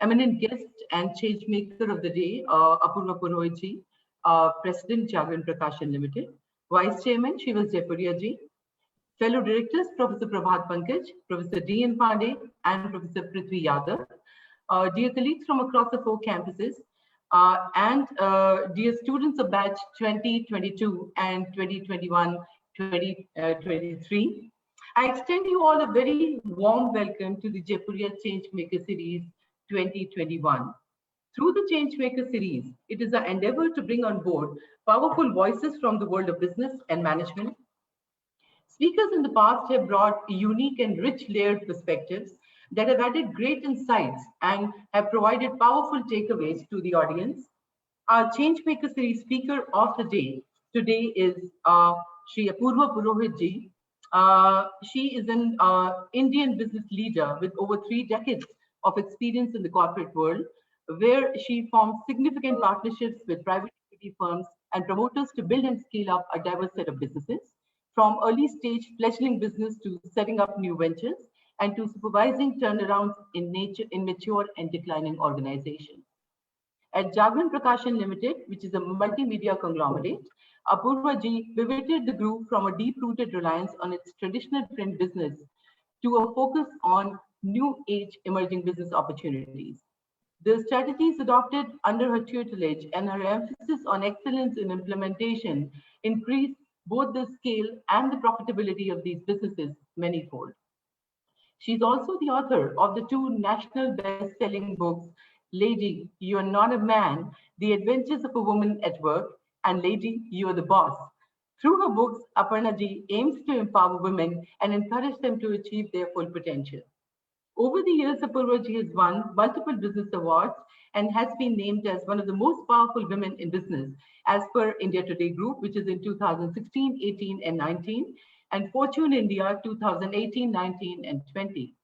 eminent guest and change maker of the day, Apurva Purohit ji, President Jagaran Prakashan Limited. Vice Chairman, Shrival Jaipuria ji. Fellow directors, Professor Prabhat Pankaj, Professor D.N. Pandey, and Professor Prithvi Yadav. Dear colleagues from across the 4 campuses, and dear students of batch 2022 and 2021-2023, I extend you all a very warm welcome to the Jaipuria Changemaker Series 2021. Through the Changemaker Series, it is our endeavor to bring on board powerful voices from the world of business and management. Speakers in the past have brought unique and rich layered perspectives that have added great insights and have provided powerful takeaways to the audience. Our Changemaker Series speaker of the day today is Shri Apurva Purohit ji. She is an Indian business leader with over 3 decades of experience in the corporate world, where she formed significant partnerships with private equity firms and promoters to build and scale up a diverse set of businesses, from early stage fledgling business to setting up new ventures and to supervising turnarounds in mature and declining organizations. At Jagaran Prakashan Limited, which is a multimedia conglomerate, Apurva ji pivoted the group from a deep-rooted reliance on its traditional print business to a focus on new age emerging business opportunities. The strategies adopted under her tutelage and her emphasis on excellence in implementation increased both the scale and the profitability of these businesses manyfold. She's also the author of the 2 national best-selling books, Lady, You Are Not a Man, The Adventures of a Woman at Work, and Lady, You Are the Boss. Through her books, Aparna ji aims to empower women and encourage them to achieve their full potential. Over the years, Apurva ji has won multiple business awards and has been named as one of the most powerful women in business as per India Today Group, which is in 2016, 18, and 19, and Fortune India 2018, 19, and 20.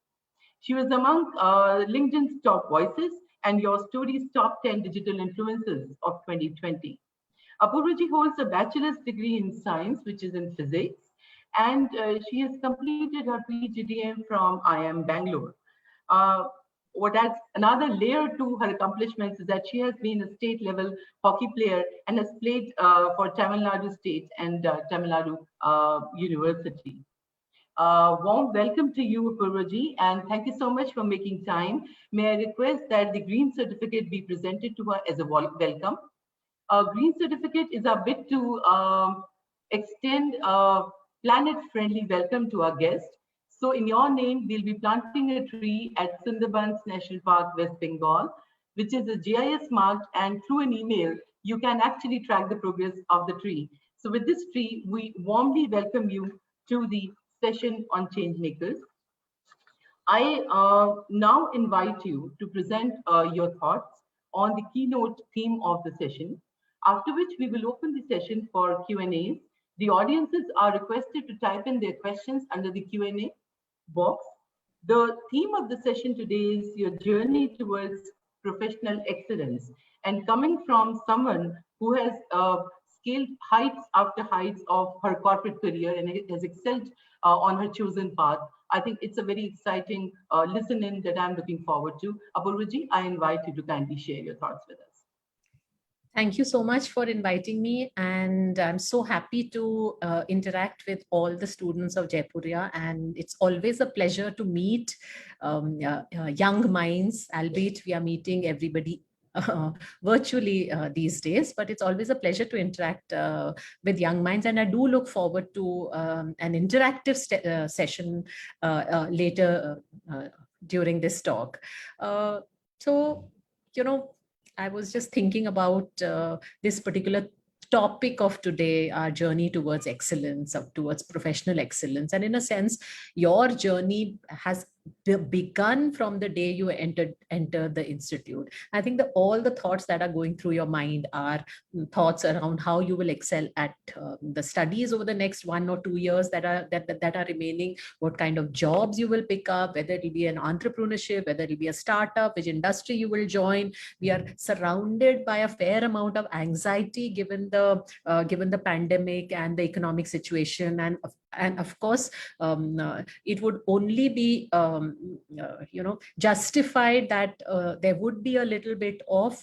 She was among LinkedIn's top voices and Your Story's top 10 digital influencers of 2020. Apurva ji holds a bachelor's degree in science, which is in physics, and she has completed her PGDM from IIM Bangalore. What adds another layer to her accomplishments is that she has been a state level hockey player and has played for Tamil Nadu State and Tamil Nadu University. Warm welcome to you, Apurva ji, and thank you so much for making time. May I request that the green certificate be presented to her as a welcome. Green certificate is a bit to extend a planet-friendly welcome to our guest. So in your name, we'll be planting a tree at Sundarbans National Park, West Bengal, which is a GIS marked, and through an email, you can actually track the progress of the tree. So with this tree, we warmly welcome you to the session on Changemakers. I now invite you to present your thoughts on the keynote theme of the session, after which we will open the session for Q&As. The audiences are requested to type in their questions under the Q&A box. The theme of the session today is your journey towards professional excellence, and coming from someone who has scaled heights after heights of her corporate career and has excelled on her chosen path, I think it's a very exciting listen-in that I'm looking forward to. Apurva ji, I invite you to kindly share your thoughts with us. Thank you so much for inviting me, and I'm so happy to interact with all the students of Jaipuria, and it's always a pleasure to meet young minds, albeit we are meeting everybody virtually these days, but it's always a pleasure to interact with young minds, and I do look forward to an interactive session later during this talk. So, you know, I was just thinking about this particular topic of today, our journey towards excellence, towards professional excellence. And in a sense, your journey has begun from the day you entered the institute. I think that all the thoughts that are going through your mind are thoughts around how you will excel at the studies over the next 1 or 2 years that are remaining, what kind of jobs you will pick up, whether it will be an entrepreneurship, whether it will be a startup, which industry you will join. We are surrounded by a fair amount of anxiety given the pandemic and the economic situation, and and of course, it would only be, justified that there would be a little bit of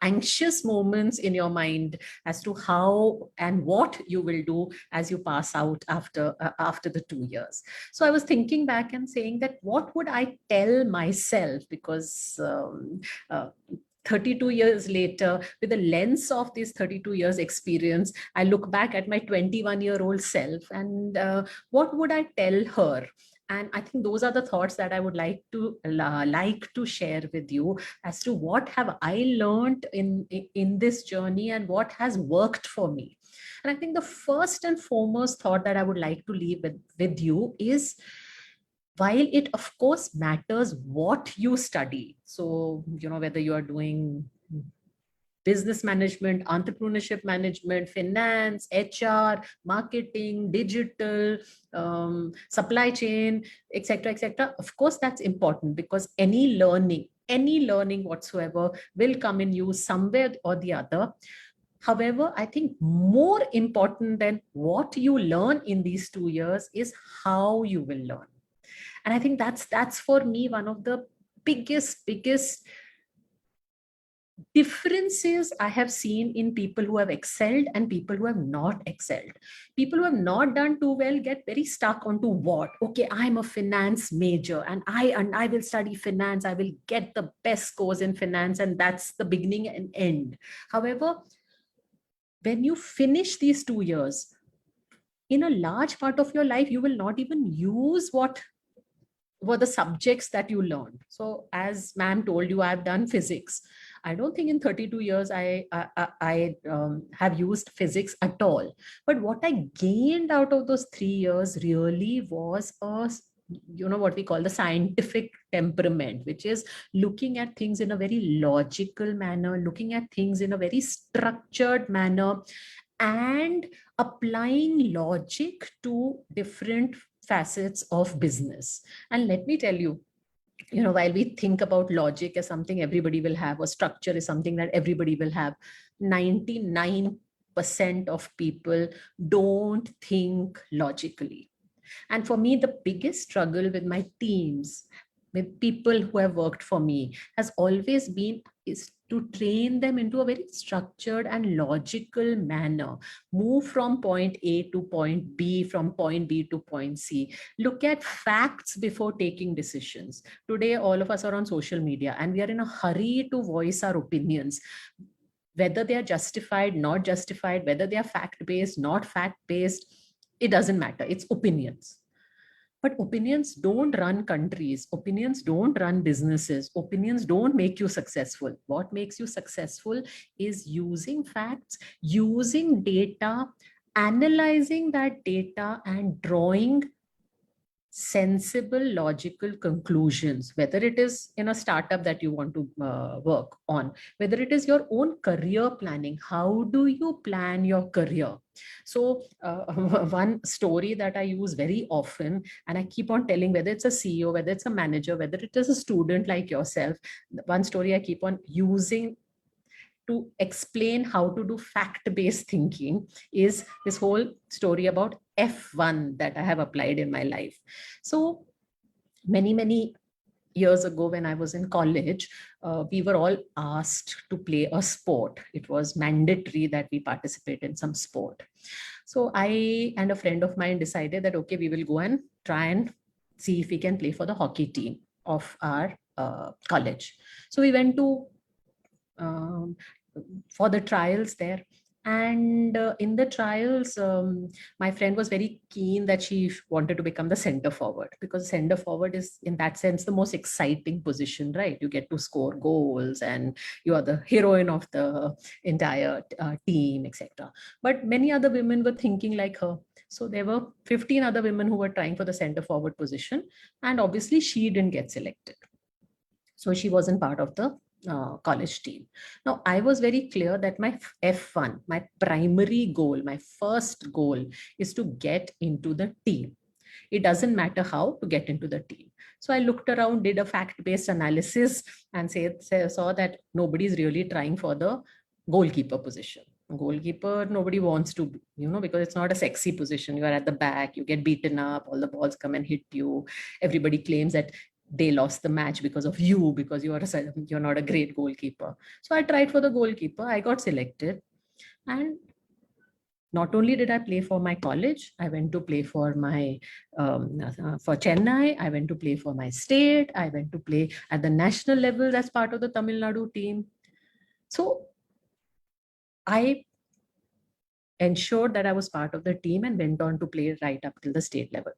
anxious moments in your mind as to how and what you will do as you pass out after the 2 years. So I was thinking back and saying that what would I tell myself, because 32 years later, with the lens of this 32 years experience, I look back at my 21-year-old self, and what would I tell her? And I think those are the thoughts that I would like to share with you, as to what have I learned in this journey and what has worked for me. And I think the first and foremost thought that I would like to leave with you is, while it of course matters what you study, so whether you are doing business management, entrepreneurship management, finance, HR, marketing, digital, supply chain, etc., etc. Of course, that's important, because any learning whatsoever will come in use somewhere or the other. However, I think more important than what you learn in these 2 years is how you will learn. And I think that's for me one of the biggest differences I have seen in people who have excelled and people who have not excelled. People who have not done too well get very stuck onto what? Okay, I'm a finance major and I will study finance. I will get the best scores in finance, and that's the beginning and end. However, when you finish these 2 years, in a large part of your life, you will not even use what were the subjects that you learned. So as ma'am told you, I've done physics. I don't think in 32 years I have used physics at all. But what I gained out of those 3 years really was what we call the scientific temperament, which is looking at things in a very logical manner, looking at things in a very structured manner, and applying logic to different facets of business. And let me tell you, while we think about logic as something everybody will have, or structure is something that everybody will have, 99% of people don't think logically. And for me, the biggest struggle with my teams, with people who have worked for me, has always been is to train them into a very structured and logical manner. Move from point A to point B, from point B to point C. Look at facts before taking decisions. Today, all of us are on social media and we are in a hurry to voice our opinions. Whether they are justified, not justified, whether they are fact-based, not fact-based, it doesn't matter. It's opinions. But opinions don't run countries. Opinions don't run businesses. Opinions don't make you successful. What makes you successful is using facts, using data, analyzing that data, and drawing sensible, logical conclusions, whether it is in a startup that you want to work on, whether it is your own career planning. How do you plan your career? So one story that I use very often, and I keep on telling, whether it's a CEO, whether it's a manager, whether it is a student like yourself, one story I keep on using to explain how to do fact-based thinking is this whole story about F1 that I have applied in my life. So many years ago, when I was in college, we were all asked to play a sport. It was mandatory that we participate in some sport. So I and a friend of mine decided that, okay, we will go and try and see if we can play for the hockey team of our college. So we went to for the trials there. And in the trials, my friend was very keen that she wanted to become the center forward, because center forward is, in that sense, the most exciting position, right? You get to score goals and you are the heroine of the entire team, etc. But many other women were thinking like her. So there were 15 other women who were trying for the center forward position. And obviously she didn't get selected. So she wasn't part of the college team. Now, I was very clear that my F1, my primary goal, my first goal is to get into the team. It doesn't matter how to get into the team. So I looked around, did a fact-based analysis, and saw that nobody's really trying for the goalkeeper position. Goalkeeper, nobody wants to, because it's not a sexy position. You are at the back, you get beaten up, all the balls come and hit you. Everybody claims that they lost the match because of you, because you're not a great goalkeeper. So I tried for the goalkeeper. I got selected. And not only did I play for my college, I went to play for for Chennai. I went to play for my state. I went to play at the national level as part of the Tamil Nadu team. So I ensured that I was part of the team and went on to play right up till the state level.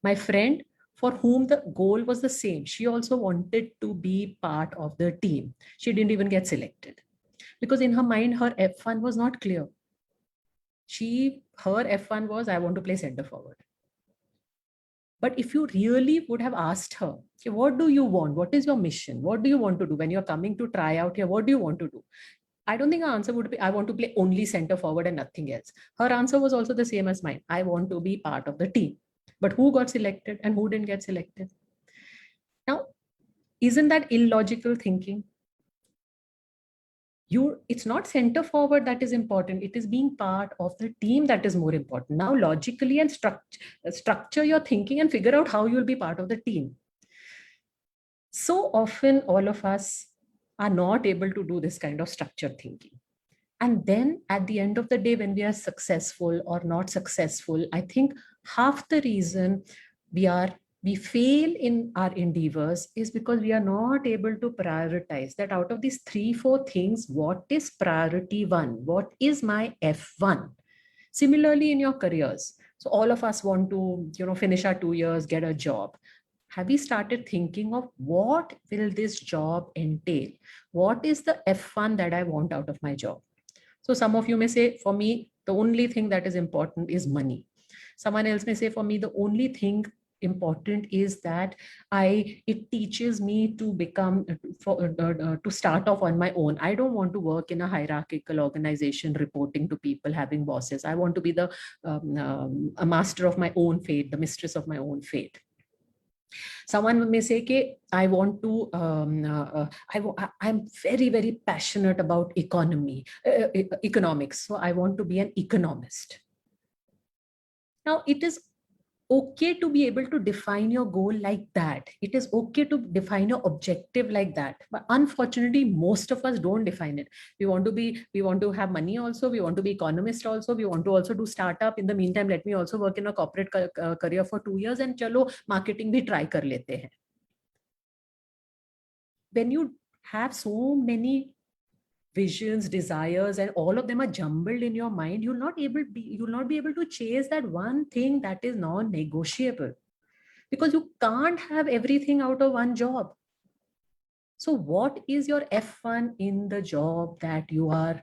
My friend, for whom the goal was the same, she also wanted to be part of the team. She didn't even get selected because in her mind, her F1 was not clear. Her F1 was, I want to play center forward. But if you really would have asked her, okay, what do you want? What is your mission? What do you want to do when you're coming to try out here? What do you want to do? I don't think her answer would be, I want to play only center forward and nothing else. Her answer was also the same as mine. I want to be part of the team. But who got selected and who didn't get selected? Now, isn't that illogical thinking? It's not center forward that is important. It is being part of the team that is more important. Now, logically and structure your thinking and figure out how you'll be part of the team. So often, all of us are not able to do this kind of structured thinking. And then at the end of the day, when we are successful or not successful, I think half the reason we fail in our endeavors is because we are not able to prioritize that out of these 3-4 things, what is priority one? What is my F1? Similarly, in your careers. So all of us want to, finish our 2 years, get a job. Have we started thinking of what will this job entail? What is the F1 that I want out of my job? So some of you may say, for me, the only thing that is important is money. Someone else may say, for me, the only thing important is that it teaches me to to start off on my own. I don't want to work in a hierarchical organization, reporting to people, having bosses. I want to be a master of my own fate, the mistress of my own fate. Someone may say, "Okay, I want to. I'm very, very passionate about economics. So I want to be an economist." Now, it is okay to be able to define your goal like that. It is okay to define your objective like that. But unfortunately, most of us don't define it. We want to have money also. We want to be economist also. We want to also do startup. In the meantime, let me also work in a corporate career for 2 years and chalo, marketing bhi try kar lete hain. When you have so many visions, desires, and all of them are jumbled in your mind, you'll not be able to chase that one thing that is non-negotiable, because you can't have everything out of one job. So what is your F1 in the job that you are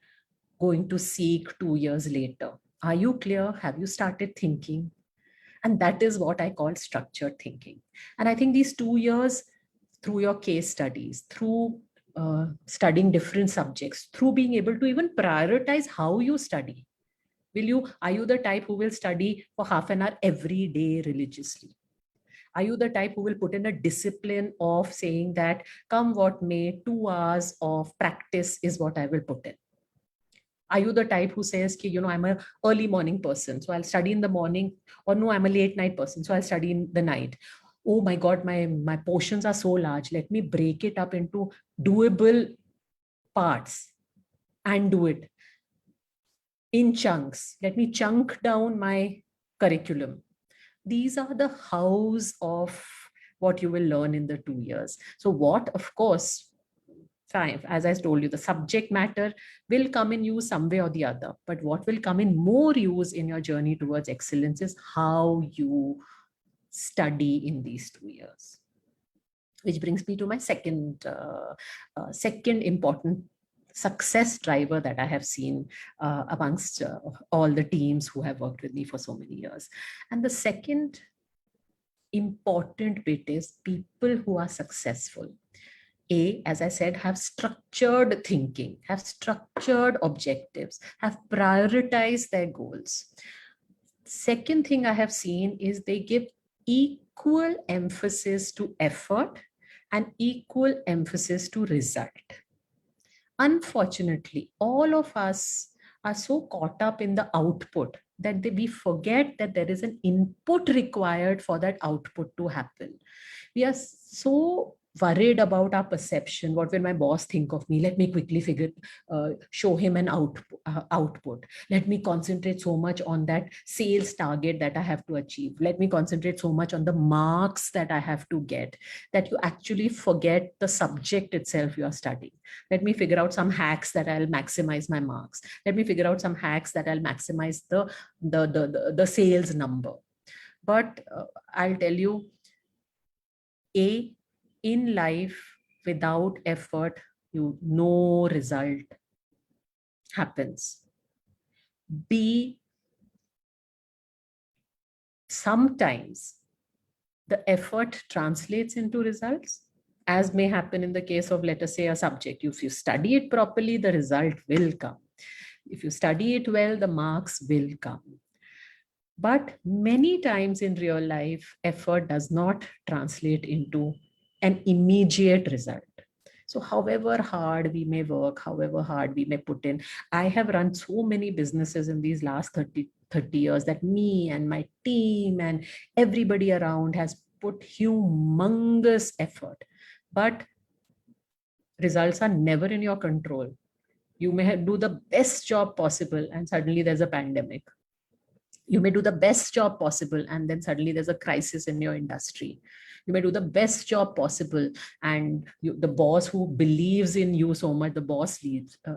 going to seek 2 years later? Are you clear? Have you started thinking? And that is what I call structured thinking. And I think these 2 years, through your case studies, through studying different subjects, through being able to even prioritize how you study. Are you the type who will study for half an hour every day religiously? Are you the type who will put in a discipline of saying that come what may, 2 hours of practice is what I will put in? Are you the type who says, I'm an early morning person, so I'll study in the morning, or no, I'm a late night person, so I'll study in the night. Oh my God, my portions are so large. Let me break it up into doable parts and do it in chunks. Let me chunk down my curriculum. These are the hows of what you will learn in the 2 years. So what, of course, as I told you, the subject matter will come in use some way or the other. But what will come in more use in your journey towards excellence is how you study in these 2 years. Which brings me to my second important success driver that I have seen amongst all the teams who have worked with me for so many years. And the second important bit is people who are successful. As I said, have structured thinking, have structured objectives, have prioritized their goals. Second thing I have seen is they give equal emphasis to effort and equal emphasis to result. Unfortunately, all of us are so caught up in the output that we forget that there is an input required for that output to happen. We are so worried about our perception. What will my boss think of me? Let me quickly show him an output. Let me concentrate so much on that sales target that I have to achieve. Let me concentrate so much on the marks that I have to get, that you actually forget the subject itself you are studying. Let me figure out some hacks that I'll maximize my marks. Let me figure out some hacks that I'll maximize the sales number. But I'll tell you, in life, without effort, no result happens. B, sometimes the effort translates into results, as may happen in the case of, let us say, a subject. If you study it properly, the result will come. If you study it well, the marks will come. But many times in real life, effort does not translate into an immediate result. So however hard we may work, however hard we may put in, I have run so many businesses in these last 30 years that me and my team and everybody around has put humongous effort. But results are never in your control. You may do the best job possible and suddenly there's a pandemic. You may do the best job possible and then suddenly there's a crisis in your industry. You may do the best job possible and the boss who believes in you so much, the boss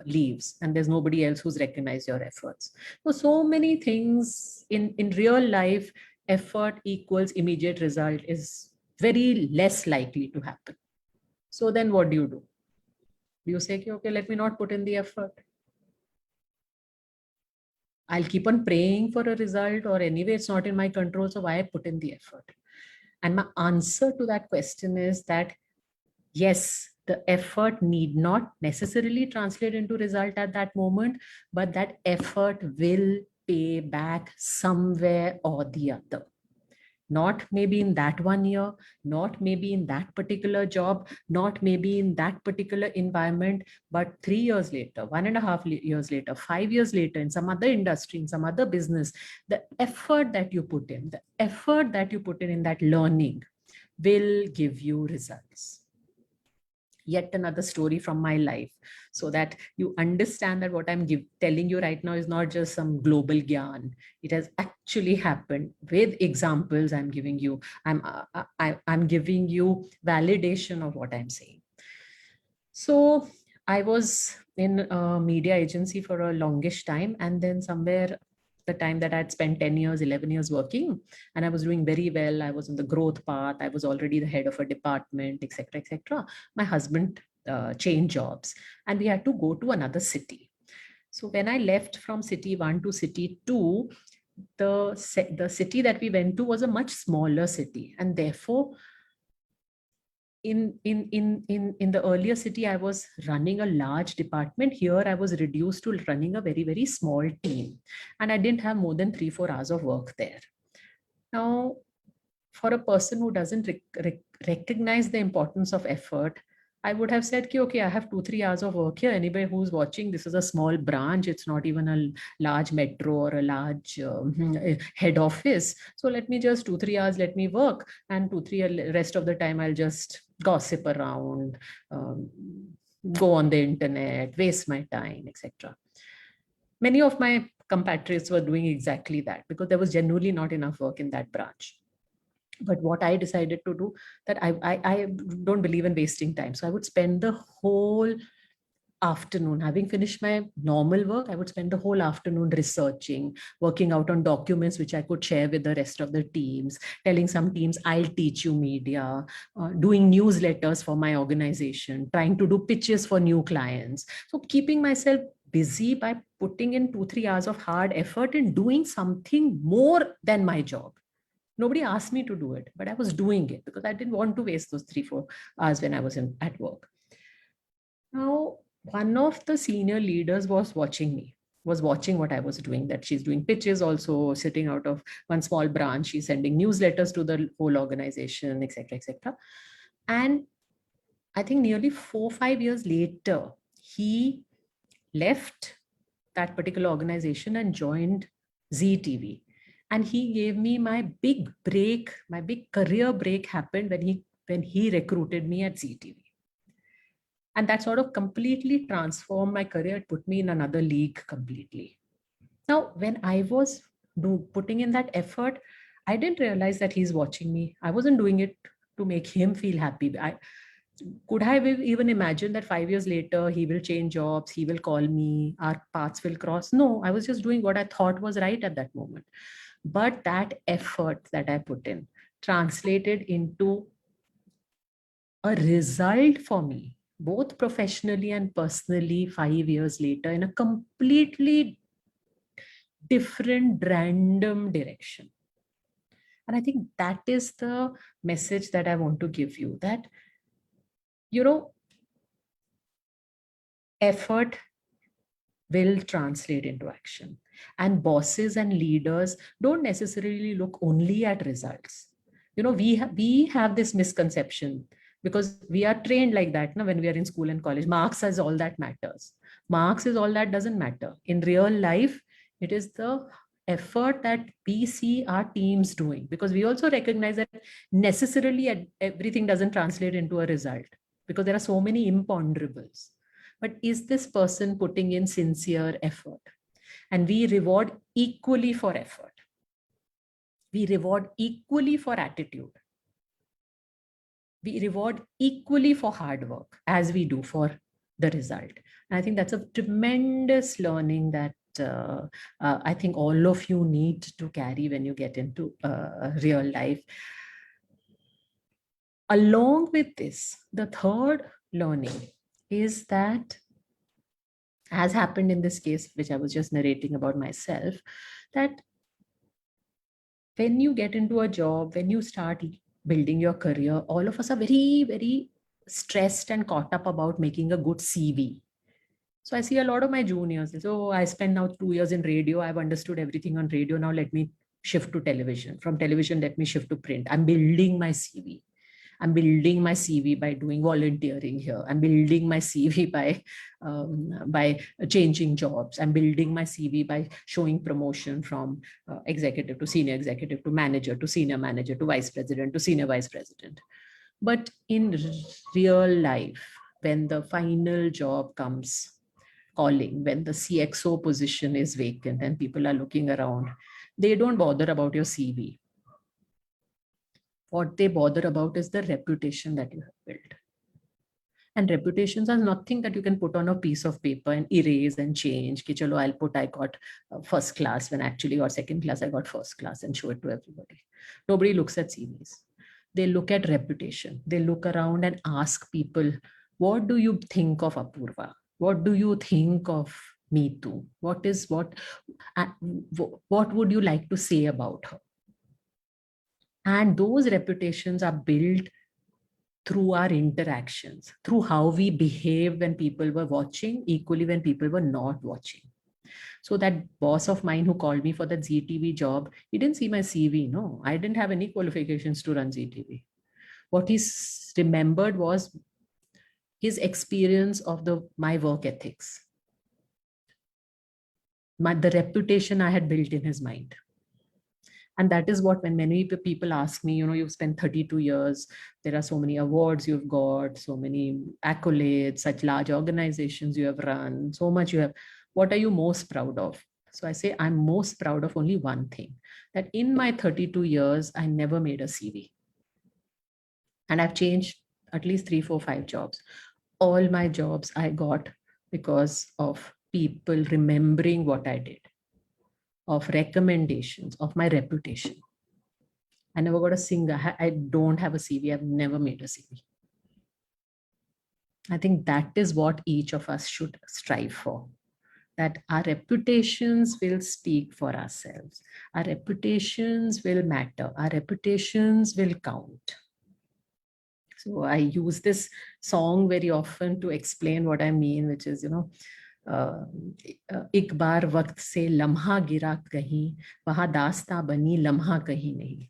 leaves and there's nobody else who's recognized your efforts. So many things in real life, effort equals immediate result is very less likely to happen. So then what do? Do you say, okay, let me not put in the effort? I'll keep on praying for a result, or anyway, it's not in my control, so why put in the effort? And my answer to that question is that, yes, the effort need not necessarily translate into result at that moment, but that effort will pay back somewhere or the other. Not maybe in that 1 year, not maybe in that particular job, not maybe in that particular environment, but 3 years later, 1.5 years later, 5 years later, in some other industry, in some other business, the effort that you put in, in that learning will give you results. Yet another story from my life, so that you understand that what I'm telling you right now is not just some global gyan. It has actually happened with examples I'm giving you. I'm giving you validation of what I'm saying. So I was in a media agency for a longish time, and then somewhere the time that I'd spent 10 years, 11 years working, and I was doing very well. I was on the growth path. I was already the head of a department, etc., etc. My husband changed jobs and we had to go to another city. So when I left from city 1 to city 2, the city that we went to was a much smaller city, and therefore in the earlier city, I was running a large department. Here, I was reduced to running a very, very small team. And I didn't have more than 3-4 hours of work there. Now, for a person who doesn't recognize the importance of effort, I would have said, okay, I have 2-3 hours of work here. Anybody who's watching, this is a small branch. It's not even a large metro or a large head office. So let me just 2-3 hours, let me work. And 2-3 rest of the time, I'll just gossip around, go on the internet, waste my time, etc. Many of my compatriots were doing exactly that because there was genuinely not enough work in that branch. But what I decided to do, that I don't believe in wasting time. So I would spend the whole afternoon, having finished my normal work, I would spend the whole afternoon researching, working out on documents which I could share with the rest of the teams, telling some teams, I'll teach you media, doing newsletters for my organization, trying to do pitches for new clients. So keeping myself busy by putting in 2-3 hours of hard effort and doing something more than my job. Nobody asked me to do it, but I was doing it because I didn't want to waste those 3-4 hours when I was at work. Now, one of the senior leaders was watching what I was doing, that she's doing pitches also, sitting out of one small branch. She's sending newsletters to the whole organization, etc., etc. And I think nearly 4-5 years later, he left that particular organization and joined ZTV. And he gave me my big break, my big career break happened when he recruited me at ZTV. And that sort of completely transformed my career. It put me in another league completely. Now, when I was putting in that effort, I didn't realize that he's watching me. I wasn't doing it to make him feel happy. Could I have even imagined that 5 years later, he will change jobs, he will call me, our paths will cross? No, I was just doing what I thought was right at that moment. But that effort that I put in translated into a result for me, both professionally and personally, 5 years later, in a completely different random direction. And I think that is the message that I want to give you, that, you know, effort will translate into action. And bosses and leaders don't necessarily look only at results. You know, we have this misconception because we are trained like that now when we are in school and college. Marks is all that matters. Marks is all that doesn't matter. In real life, it is the effort that we see our teams doing, because we also recognize that necessarily everything doesn't translate into a result because there are so many imponderables. But is this person putting in sincere effort? And we reward equally for effort. We reward equally for attitude. We reward equally for hard work as we do for the result. And I think that's a tremendous learning that I think all of you need to carry when you get into real life. Along with this, the third learning is that, as happened in this case, which I was just narrating about myself, that when you get into a job, when you start building your career, all of us are very, very stressed and caught up about making a good CV. So I see a lot of my juniors. So I spent now 2 years in radio. I've understood everything on radio. Now let me shift to television. From television, let me shift to print. I'm building my CV. I'm building my CV by doing volunteering here. I'm building my CV by changing jobs. I'm building my CV by showing promotion from executive to senior executive to manager to senior manager to vice president to senior vice president. But in real life, when the final job comes calling, when the CXO position is vacant and people are looking around, they don't bother about your CV. What they bother about is the reputation that you have built. And reputations are nothing that you can put on a piece of paper and erase and change. Ki chalo, I'll put I got first class when actually, or second class, I got first class, and show it to everybody. Nobody looks at CVs. They look at reputation. They look around and ask people, what do you think of Apurva? What do you think of Meetu? What would you like to say about her? And those reputations are built through our interactions, through how we behave when people were watching, equally when people were not watching. So that boss of mine who called me for that ZTV job, he didn't see my CV. No, I didn't have any qualifications to run ZTV. What he remembered was his experience of my work ethics, the reputation I had built in his mind. And that is what, when many people ask me, you've spent 32 years, there are so many awards you've got, so many accolades, such large organizations you have run, so much you have, what are you most proud of? So I say, I'm most proud of only one thing, that in my 32 years, I never made a CV. And I've changed at least 3, 4, 5 jobs. All my jobs I got because of people remembering what I did, of recommendations, of my reputation. I never got a single, I don't have a CV. I've never made a CV. I think that is what each of us should strive for, that our reputations will speak for ourselves. Our reputations will matter. Our reputations will count. So I use this song very often to explain what I mean, which is, एक बार वक्त से लम्हा गिरा कहीं, वहाँ दास्तां बनी लम्हा कहीं नहीं.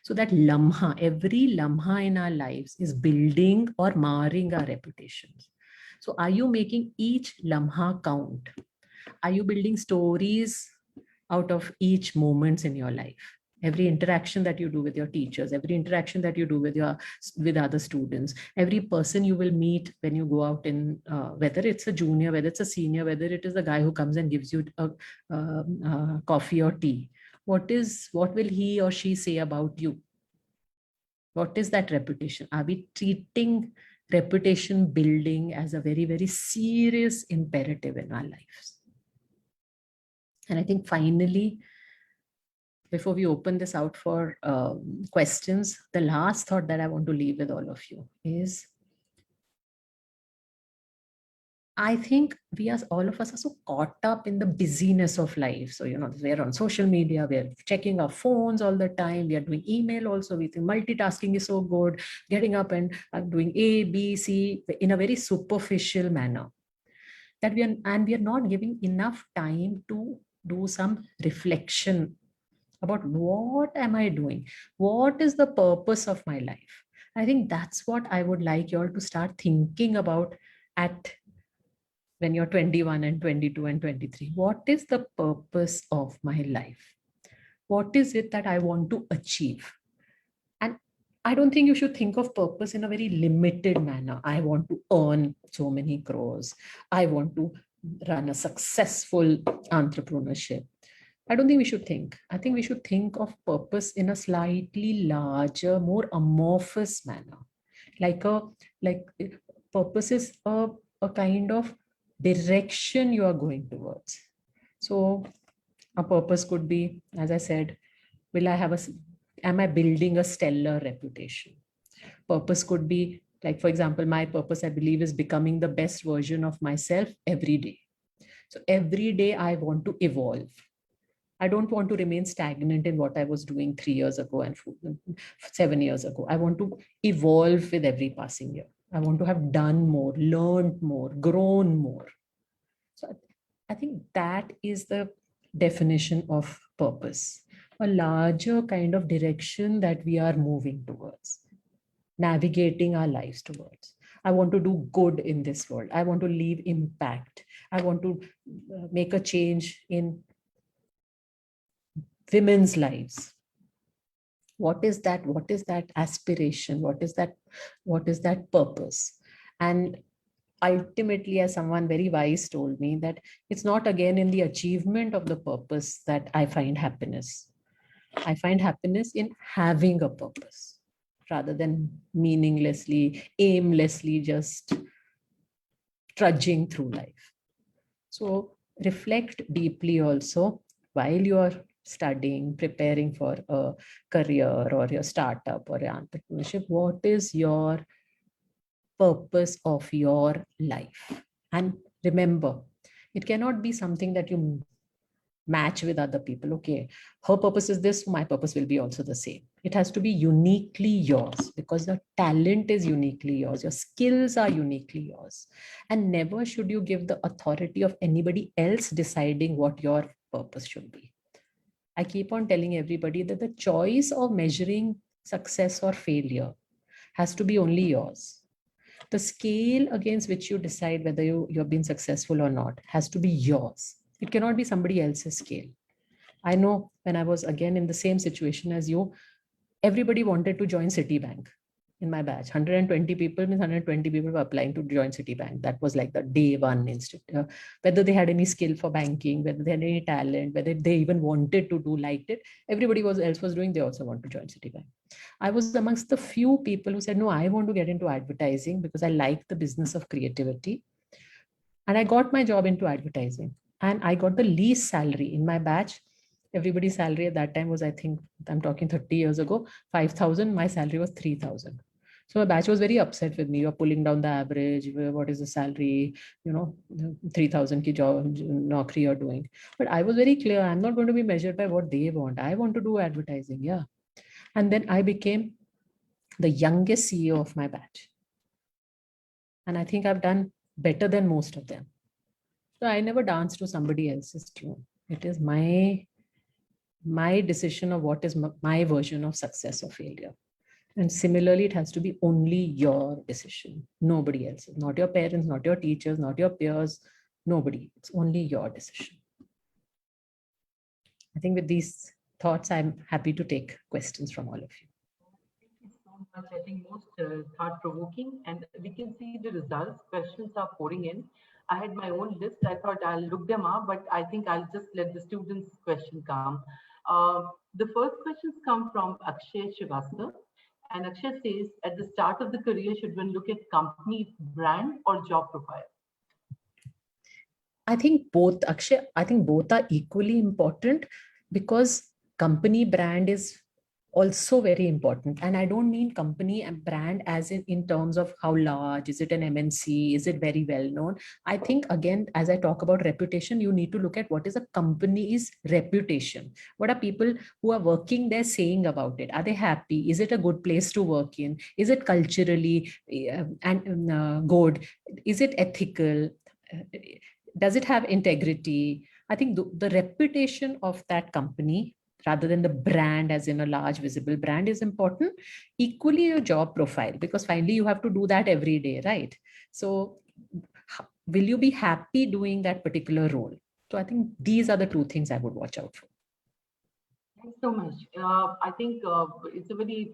So that lamha, every lamha in our lives is building or marring our reputations. So are you making each lamha count? Are you building stories out of each moments in your life? Every interaction that you do with your teachers, every interaction that you do with other students, every person you will meet when you go out in, whether it's a junior, whether it's a senior, whether it is the guy who comes and gives you a coffee or tea. What will he or she say about you? What is that reputation? Are we treating reputation building as a very, very serious imperative in our lives? And I think finally, before we open this out for questions, the last thought that I want to leave with all of you is, I think all of us are so caught up in the busyness of life. So, we're on social media, we're checking our phones all the time, we are doing email also, we think multitasking is so good, getting up and doing A, B, C in a very superficial manner. That we are not giving enough time to do some reflection about what am I doing? What is the purpose of my life? I think that's what I would like you all to start thinking about when you're 21 and 22 and 23. What is the purpose of my life? What is it that I want to achieve? And I don't think you should think of purpose in a very limited manner. I want to earn so many crores. I want to run a successful entrepreneurship. I don't think we should think. I think we should think of purpose in a slightly larger, more amorphous manner. Like purpose is a kind of direction you are going towards. So a purpose could be, as I said, am I building a stellar reputation? Purpose could be, like, for example, my purpose, I believe, is becoming the best version of myself every day. So every day I want to evolve. I don't want to remain stagnant in what I was doing 3 years ago and 7 years ago. I want to evolve with every passing year. I want to have done more, learned more, grown more. So I think that is the definition of purpose, a larger kind of direction that we are moving towards, navigating our lives towards. I want to do good in this world. I want to leave impact. I want to make a change in women's lives. What is that? What is that aspiration? What is that purpose? And ultimately, as someone very wise told me, that it's not again in the achievement of the purpose that I find happiness. I find happiness in having a purpose rather than meaninglessly, aimlessly just trudging through life. So reflect deeply also while you are studying, preparing for a career or your startup or your entrepreneurship. What is your purpose of your life? And remember, it cannot be something that you match with other people. Okay, her purpose is this, my purpose will be also the same. It has to be uniquely yours, because your talent is uniquely yours, your skills are uniquely yours, and never should you give the authority of anybody else deciding what your purpose should be. I keep on telling everybody that the choice of measuring success or failure has to be only yours. The scale against which you decide whether you've been successful or not has to be yours. It cannot be somebody else's scale. I know when I was again in the same situation as you, everybody wanted to join Citibank in my batch. 120 people means 120 people were applying to join Citibank. That was like the day one institute. Whether they had any skill for banking, whether they had any talent, whether they even wanted to do, liked it, everybody else was doing, they also want to join Citibank. I was amongst the few people who said, no, I want to get into advertising because I like the business of creativity. And I got my job into advertising. And I got the least salary in my batch. Everybody's salary at that time was, I think, I'm talking 30 years ago, 5,000. My salary was 3,000. So my batch was very upset with me. You're pulling down the average. What is the salary? 3,000 ki job naukri you're doing. But I was very clear. I'm not going to be measured by what they want. I want to do advertising. Yeah. And then I became the youngest CEO of my batch. And I think I've done better than most of them. So I never dance to somebody else's tune. It is my decision of what is my version of success or failure. And similarly, it has to be only your decision, nobody else's, not your parents, not your teachers, not your peers, Nobody. It's only your decision. I think with these thoughts, I'm happy to take questions from all of you. Thank you so much. I think most thought-provoking, and we can see the results. Questions are pouring in. I had my own list. I thought I'll look them up, but I think I'll just let the students' question come. The first questions come from Akshay Srivastava, and Akshay says, at the start of the career, should one look at company brand or job profile? I think both, Akshay, I think both are equally important, because company brand is also very important. And I don't mean company and brand as in terms of how large, is it an MNC, is it very well known? I think, again, as I talk about reputation, you need to look at what is a company's reputation. What are people who are working there saying about it? Are they happy? Is it a good place to work in? Is it culturally good? Is it ethical? Does it have integrity? I think the reputation of that company, rather than the brand as in a large visible brand, is important. Equally your job profile, because finally you have to do that every day, right? So will you be happy doing that particular role? So I think these are the two things I would watch out for. Thanks so much. I think it's a very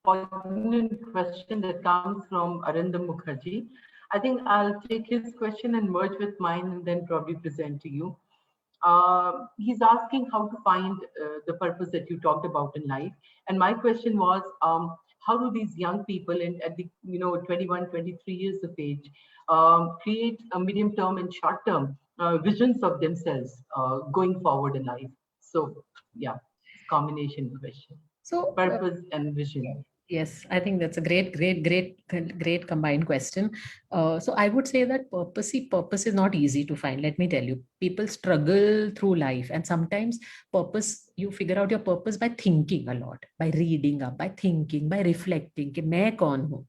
poignant question that comes from Arindam Mukherjee. I think I'll take his question and merge with mine and then probably present to you. He's asking how to find the purpose that you talked about in life. And my question was, how do these young people at the 21, 23 years of age create a medium term and short term visions of themselves going forward in life? So yeah, combination question. So purpose and vision. Yes, I think that's a great combined question. So I would say that purpose is not easy to find. Let me tell you, people struggle through life, and sometimes you figure out your purpose by thinking a lot, by reading up, by thinking, by reflecting. कि मैं कौन हूँ?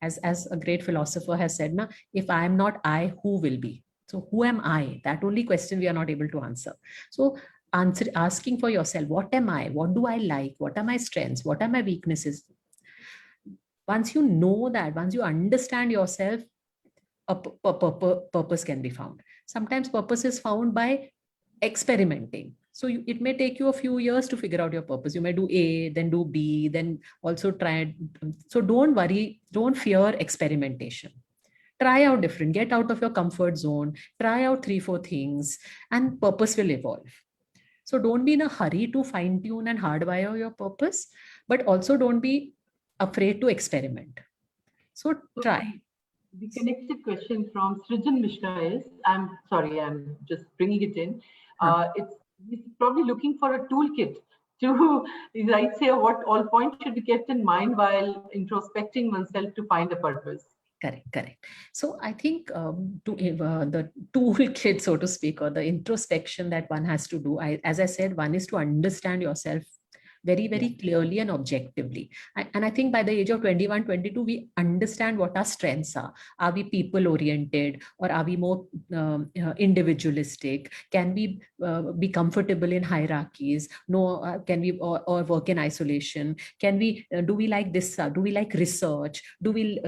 As a great philosopher has said, na, if I am not I, who will be? So who am I? That only question we are not able to answer. So asking for yourself, what am I? What do I like? What are my strengths? What are my weaknesses? Once you know that, once you understand yourself, a purpose can be found. Sometimes purpose is found by experimenting. So it may take you a few years to figure out your purpose. You may do A, then do B, then also try. So don't worry, don't fear experimentation. Try out different, get out of your comfort zone, try out 3-4 things, and purpose will evolve. So don't be in a hurry to fine tune and hardwire your purpose, but also don't be afraid to experiment. So try. The connected question from Srijan Mishra is, I'm sorry, I'm just bringing it in. He's probably looking for a toolkit to say what all points should be kept in mind while introspecting oneself to find a purpose. Correct. So I think the toolkit, so to speak, or the introspection that one has to do, as I said, one is to understand yourself very clearly and objectively. And I think by the age of 21, 22, we understand what our strengths are. Are we people oriented, or are we more individualistic? Can we be comfortable in hierarchies? No, can we or work in isolation? Can we do we like this? Do we like research? Do we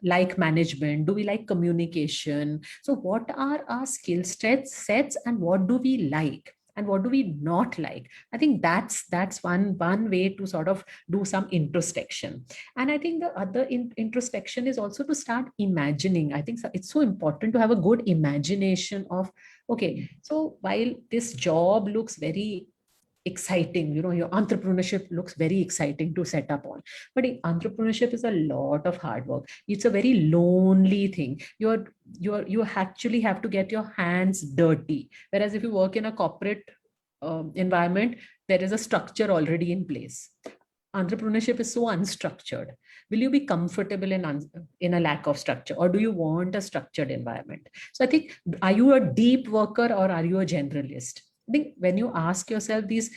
like management? Do we like communication? So what are our skill sets, and what do we like? And what do we not like? I think that's one way to sort of do some introspection. And I think the other introspection is also to start imagining. I think it's so important to have a good imagination of, okay, so while this job looks very exciting, your entrepreneurship looks very exciting to set up on, but entrepreneurship is a lot of hard work. It's a very lonely thing. You actually have to get your hands dirty, whereas if you work in a corporate environment, there is a structure already in place. Entrepreneurship is so unstructured. Will you be comfortable in a lack of structure, or do you want a structured environment? So I think, are you a deep worker, or are you a generalist? I think when you ask yourself these,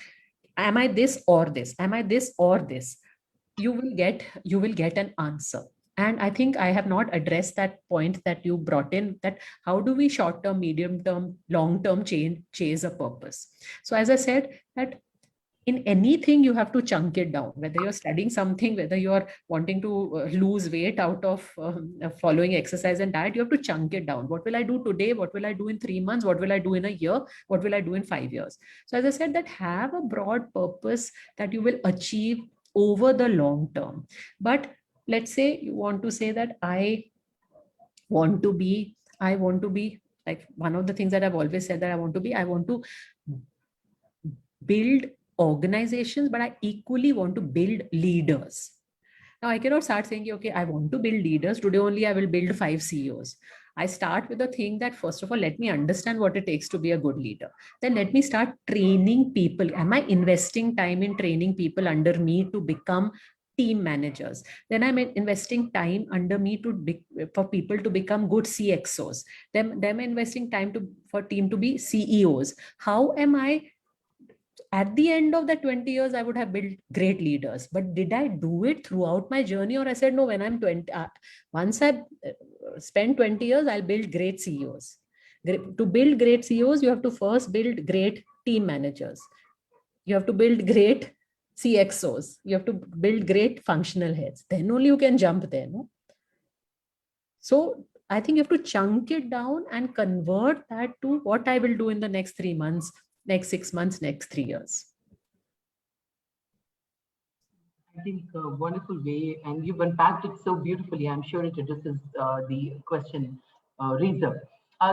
am I this or this? Am I this or this? You will get an answer. And I think I have not addressed that point that you brought in, that how do we short-term, medium-term, long-term chase a purpose? So as I said, that in anything, you have to chunk it down, whether you're studying something, whether you're wanting to lose weight out of following exercise and diet, you have to chunk it down. What will I do today? What will I do in 3 months? What will I do in a year? What will I do in 5 years? So as I said, that have a broad purpose that you will achieve over the long term. But let's say you want to say that I want to be like, one of the things that I've always said that I want to build organizations, but I equally want to build leaders. Now, I cannot start saying, okay, I want to build leaders. Today only I will build 5 CEOs. I start with the thing that, first of all, let me understand what it takes to be a good leader. Then let me start training people. Am I investing time in training people under me to become team managers? Then I'm investing time under me for people to become good CXOs. Then I'm investing time for team to be CEOs. How am I, at the end of the 20 years, I would have built great leaders? But did I do it throughout my journey? Or I said, no, when I'm 20, once I spend 20 years, I'll build great CEOs. To build great CEOs, you have to first build great team managers. You have to build great CXOs. You have to build great functional heads. Then only you can jump there. No? So I think you have to chunk it down and convert that to what I will do in the next 3 months, next 6 months, next 3 years. I think a wonderful way, and you've unpacked it so beautifully. I'm sure it addresses the question raiser.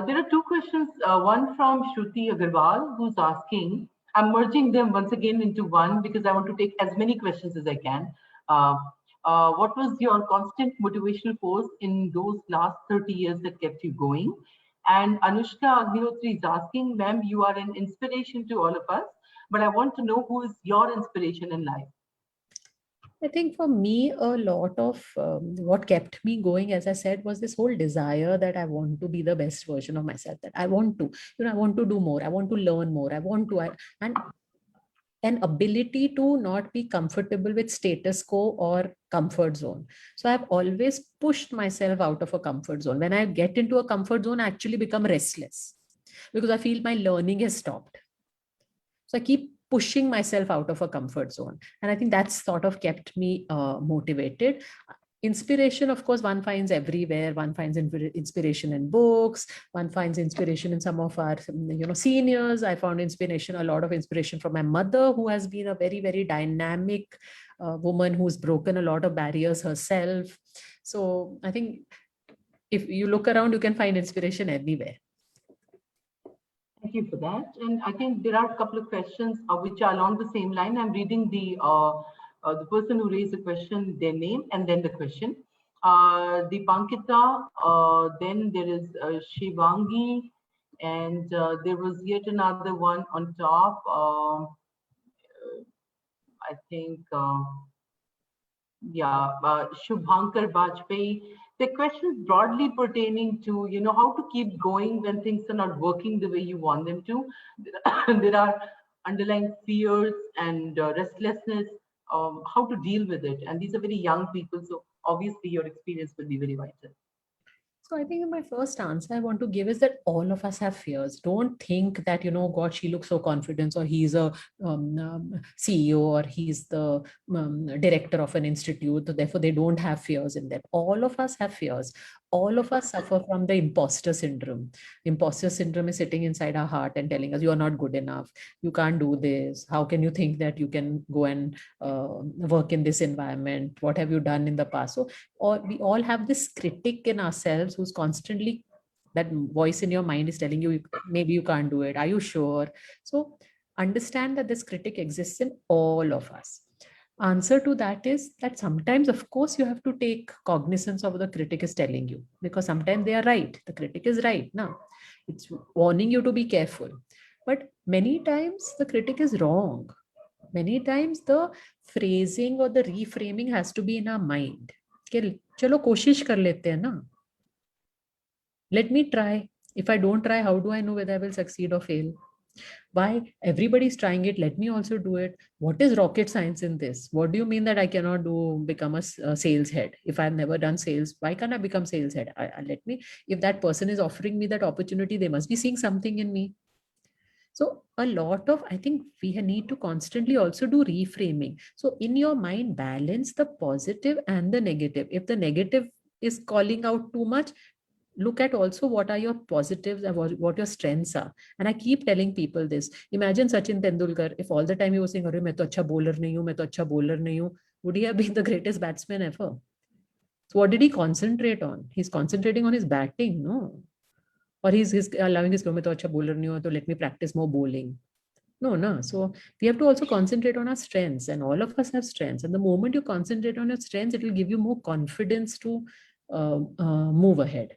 There are 2 questions, one from Shruti Agarwal, who's asking, I'm merging them once again into one because I want to take as many questions as I can. What was your constant motivational force in those last 30 years that kept you going? And Anushka Agnihotri is asking, ma'am, you are an inspiration to all of us, but I want to know who is your inspiration in life? I think for me, a lot of what kept me going, as I said, was this whole desire that I want to be the best version of myself, that I want to, I want to do more. I want to learn more. And an ability to not be comfortable with status quo or comfort zone. So I've always pushed myself out of a comfort zone. When I get into a comfort zone, I actually become restless because I feel my learning has stopped. So I keep pushing myself out of a comfort zone. And I think that's sort of kept me motivated. Inspiration, of course, one finds everywhere. One finds inspiration in books. One finds inspiration in some of our, seniors. I found a lot of inspiration from my mother, who has been a very, very dynamic woman who's broken a lot of barriers herself. So I think if you look around, you can find inspiration anywhere. Thank you for that. And I think there are a couple of questions which are along the same line. I'm reading the person who raised the question, their name, and then the question. The Pankita, then there is Shivangi, and there was yet another one on top. I think, Shubhankar Bajpayee. The question is broadly pertaining to, how to keep going when things are not working the way you want them to. There are underlying fears and restlessness, how to deal with it. And these are very young people, so obviously your experience will be very vital. So I think my first answer I want to give is that all of us have fears. Don't think that, God, she looks so confident, or he's a CEO, or he's the director of an institute. Therefore, they don't have fears in them. All of us have fears. All of us suffer from the imposter syndrome. Imposter syndrome is sitting inside our heart and telling us, you are not good enough. You can't do this. How can you think that you can go and work in this environment? What have you done in the past? So we all have this critic in ourselves who's constantly, that voice in your mind is telling you, maybe you can't do it. Are you sure? So understand that this critic exists in all of us. Answer to that is that sometimes, of course, you have to take cognizance of what the critic is telling you, because sometimes they are right. The critic is right. Now, it's warning you to be careful. But many times the critic is wrong. Many times the phrasing or the reframing has to be in our mind. Chalo koshish kar lete hain na. Let me try. If I don't try, how do I know whether I will succeed or fail? Why? Everybody's trying it. Let me also do it. What is rocket science in this? What do you mean that I cannot become a sales head? If I've never done sales, why can't I become sales head? If that person is offering me that opportunity, they must be seeing something in me. So a lot of, I think we need to constantly also do reframing. So in your mind, balance the positive and the negative. If the negative is calling out too much, look at also what are your positives and what your strengths are. And I keep telling people this. Imagine Sachin Tendulkar, if all the time he was saying, "Arey, main to acha bowler nahi hu, main to acha bowler nahi hu," would he have been the greatest batsman ever? So what did he concentrate on? He's concentrating on his batting, no? Or he's allowing his "मैं तो अच्छा bowler नहीं हूँ, तो let me practice more bowling." No, no. So we have to also concentrate on our strengths, and all of us have strengths. And the moment you concentrate on your strengths, it will give you more confidence to move ahead.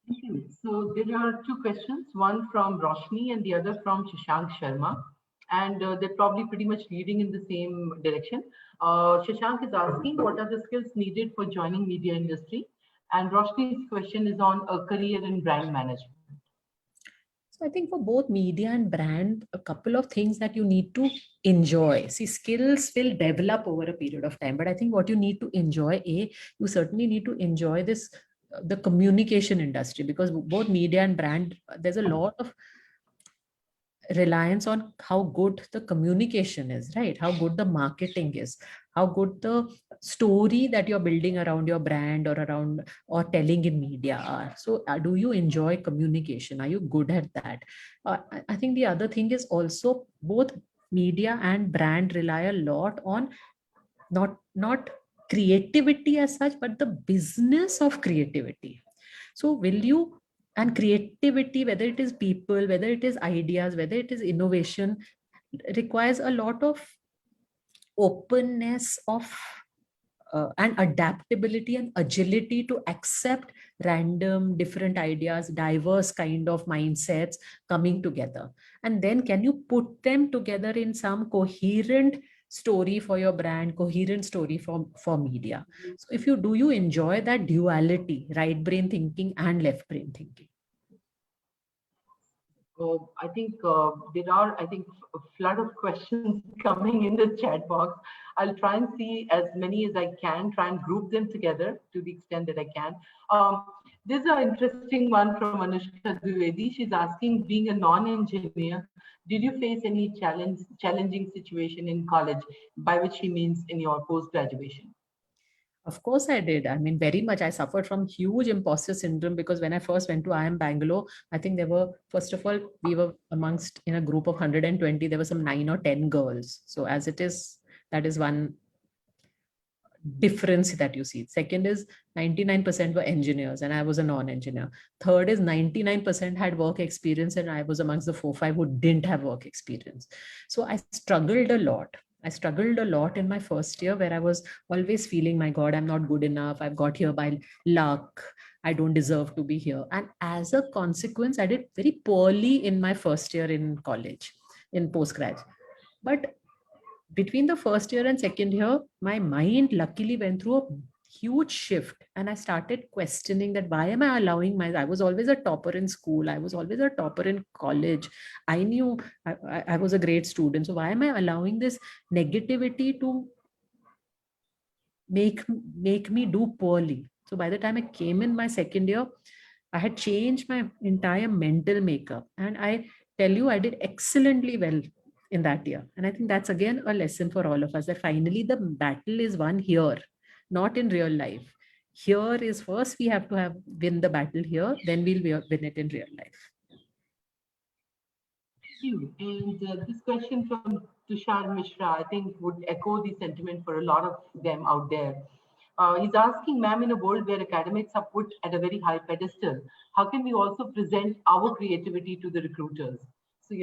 Thank you. So there are two questions, one from Roshni and the other from Shashank Sharma. And they're probably pretty much leading in the same direction. Shashank is asking, what are the skills needed for joining media industry? And Roshni's question is on a career in brand management. So I think for both media and brand, a couple of things that you need to enjoy. See, skills will develop over a period of time, but I think what you need to enjoy, you certainly need to enjoy this, the communication industry, because both media and brand, there's a lot of reliance on how good the communication is, right? How good the marketing is, how good the story that you're building around your brand or around or telling in media are. So do you enjoy communication? Are you good at that? I think the other thing is also both media and brand rely a lot on not creativity as such, but the business of creativity. So will you, and creativity, whether it is people, whether it is ideas, whether it is innovation, requires a lot of openness of and adaptability and agility to accept random different ideas, diverse kind of mindsets coming together. And then can you put them together in some coherent story for your brand, coherent story for media? So if you do, you enjoy that duality, right brain thinking and left brain thinking. I think there are, a flood of questions coming in the chat box. I'll try and see as many as I can, try and group them together to the extent that I can. There's an interesting one from Anushka Dwivedi. She's asking, being a non-engineer, did you face any challenging situation in college, by which she means in your post-graduation? Of course I did. I mean, very much. I suffered from huge imposter syndrome because when I first went to IIM Bangalore, I think there were, first of all, we were amongst, in a group of 120, there were some 9 or 10 girls. So as it is, that is one difference that you see. Second is 99% were engineers and I was a non-engineer. Third is 99% had work experience and I was amongst the 4-5 who didn't have work experience. So I struggled a lot. I struggled a lot in my first year where I was always feeling, my God, I'm not good enough. I've got here by luck. I don't deserve to be here. And as a consequence, I did very poorly in my first year in college, in postgrad. But between the first year and second year, my mind luckily went through a huge shift and I started questioning that why am I allowing I was always a topper in school. I was always a topper in college. I knew I was a great student. So why am I allowing this negativity to make me do poorly? So by the time I came in my second year, I had changed my entire mental makeup and I tell you, I did excellently well in that year. And I think that's again a lesson for all of us that finally the battle is won here, not in real life. Here is first we have to win the battle here, then we'll win it in real life. Thank you. And this question from Tushar Mishra, I think would echo the sentiment for a lot of them out there. He's asking, ma'am, in a world where academics are put at a very high pedestal, how can we also present our creativity to the recruiters? So,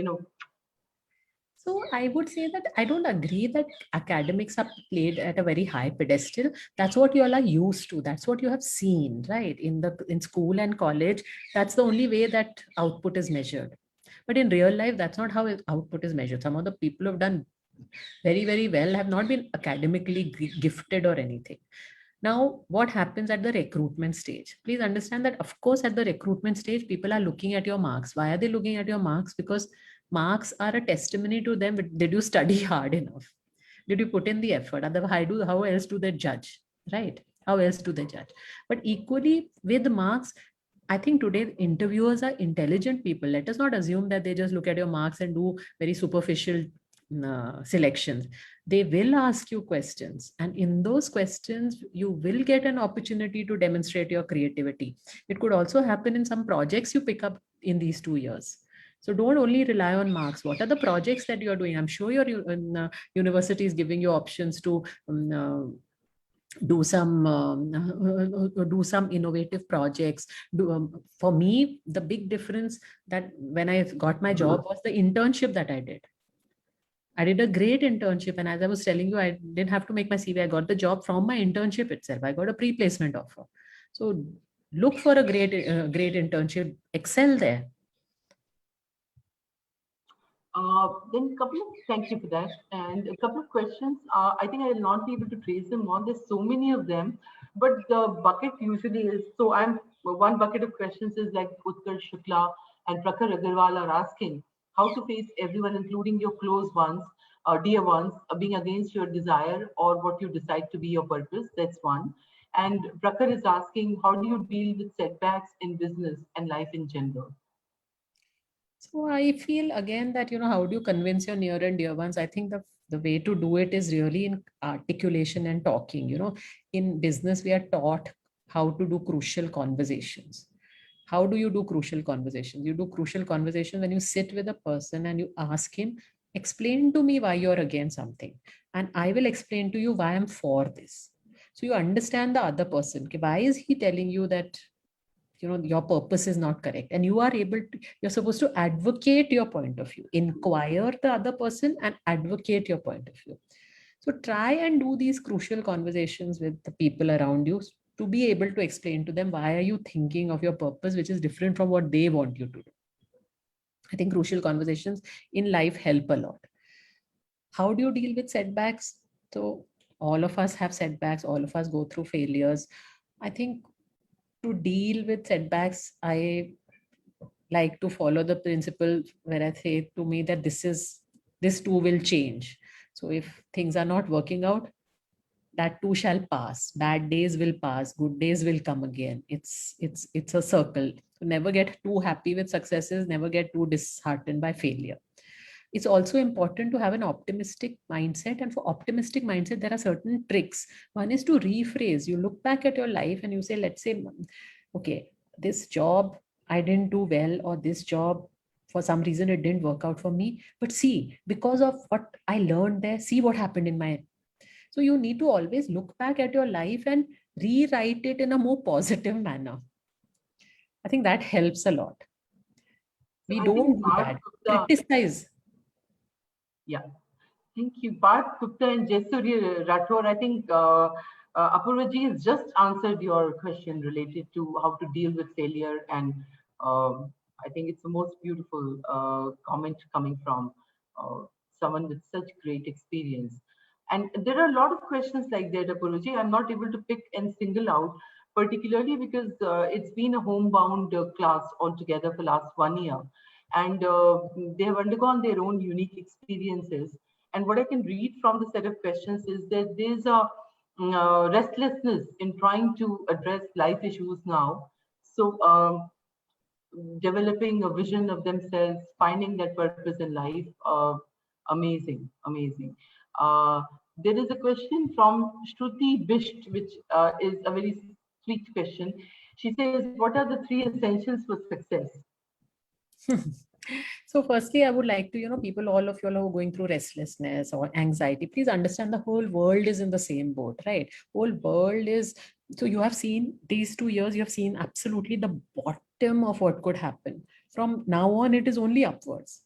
So I would say that I don't agree that academics are played at a very high pedestal. That's what you all are used to. That's what you have seen, right? In school and college, that's the only way that output is measured. But in real life, that's not how output is measured. Some of the people who have done very, very well have not been academically gifted or anything. Now, what happens at the recruitment stage? Please understand that, of course, at the recruitment stage, people are looking at your marks. Why are they looking at your marks? Because marks are a testimony to them. Did you study hard enough? Did you put in the effort? Otherwise, how else do they judge, right? How else do they judge? But equally with marks, I think today interviewers are intelligent people. Let us not assume that they just look at your marks and do very superficial selections. They will ask you questions, and in those questions you will get an opportunity to demonstrate your creativity. It could also happen in some projects you pick up in these 2 years. So don't only rely on marks. What are the projects that you're doing? I'm sure your university is giving you options to do some innovative projects. For me, the big difference that when I got my job was the internship that I did. I did a great internship, and as I was telling you, I didn't have to make my CV. I got the job from my internship itself. I got a pre-placement offer. So look for a great internship, excel there. Then thank you for that. And a couple of questions. I think I will not be able to trace them all. There's so many of them, but the bucket usually is, so one bucket of questions is like Utkarsh Shukla and Prakhar Agarwal are asking how to face everyone, including your close ones, dear ones, being against your desire or what you decide to be your purpose. That's one. And Prakhar is asking, how do you deal with setbacks in business and life in general? So I feel again that, how do you convince your near and dear ones? I think the way to do it is really in articulation and talking. In business, we are taught how to do crucial conversations. How do you do crucial conversations? You do crucial conversation when you sit with a person and you ask him, explain to me why you're against something. And I will explain to you why I'm for this. So you understand the other person. Okay, why is he telling you that your purpose is not correct, and you're supposed to advocate your point of view, inquire the other person and advocate your point of view. So try and do these crucial conversations with the people around you to be able to explain to them why are you thinking of your purpose which is different from what they want you to do. I think crucial conversations in life help a lot. How do you deal with setbacks? So all of us have setbacks, all of us go through failures. I think to deal with setbacks, I like to follow the principle where I say to me that this too will change. So if things are not working out, that too shall pass. Bad days will pass, good days will come again. It's a circle. So never get too happy with successes, never get too disheartened by failure. It's also important to have an optimistic mindset. And for optimistic mindset, there are certain tricks. One is to rephrase. You look back at your life and you say, let's say, okay, this job I didn't do well, or this job for some reason it didn't work out for me. But see, because of what I learned there, see what happened in my. So you need to always look back at your life and rewrite it in a more positive manner. I think that helps a lot. We don't do that. Criticize. Yeah. Thank you. Parth Gupta and Jaipuria Rathore, I think Apurva ji has just answered your question related to how to deal with failure. And I think it's the most beautiful comment coming from someone with such great experience. And there are a lot of questions like that, Apurva ji. I'm not able to pick and single out, particularly because it's been a homebound class altogether for last 1 year. And they have undergone their own unique experiences. And what I can read from the set of questions is that there's a restlessness in trying to address life issues now. So developing a vision of themselves, finding that purpose in life, amazing, amazing. There is a question from Shruti Bisht, which is a very sweet question. She says, what are the 3 essentials for success? So firstly, I would like to, people, all of you who are going through restlessness or anxiety, please understand the whole world is in the same boat, right? Whole world is, so you have seen these 2 years, you have seen absolutely the bottom of what could happen. From now on, it is only upwards.